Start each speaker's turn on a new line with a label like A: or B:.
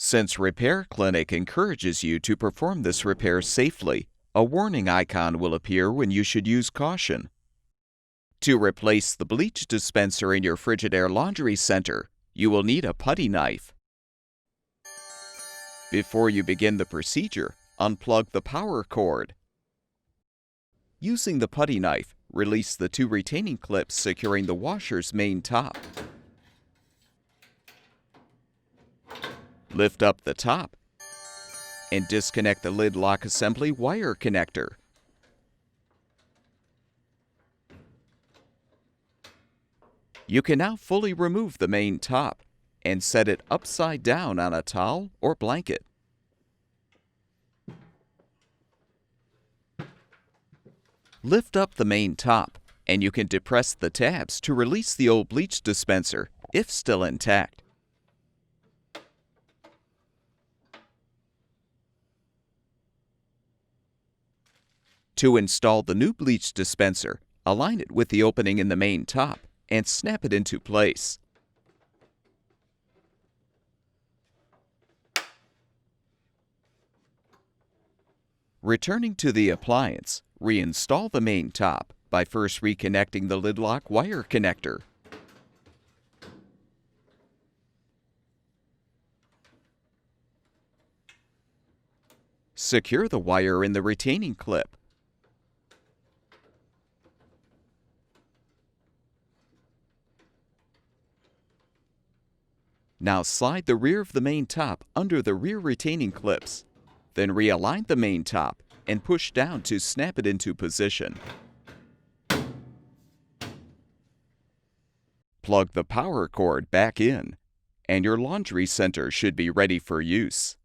A: Since Repair Clinic encourages you to perform this repair safely, a warning icon will appear when you should use caution. To replace the bleach dispenser in your Frigidaire laundry center, you will need a putty knife. Before you begin the procedure, unplug the power cord. Using the putty knife, release the two retaining clips securing the washer's main top. Lift up the top and disconnect the lid lock assembly wire connector. You can now fully remove the main top and set it upside down on a towel or blanket. Lift up the main top and you can depress the tabs to release the old bleach dispenser if still intact. To install the new bleach dispenser, align it with the opening in the main top and snap it into place. Returning to the appliance, reinstall the main top by first reconnecting the lid lock wire connector. Secure the wire in the retaining clip. Now slide the rear of the main top under the rear retaining clips. Then realign the main top and push down to snap it into position. Plug the power cord back in, and your laundry center should be ready for use.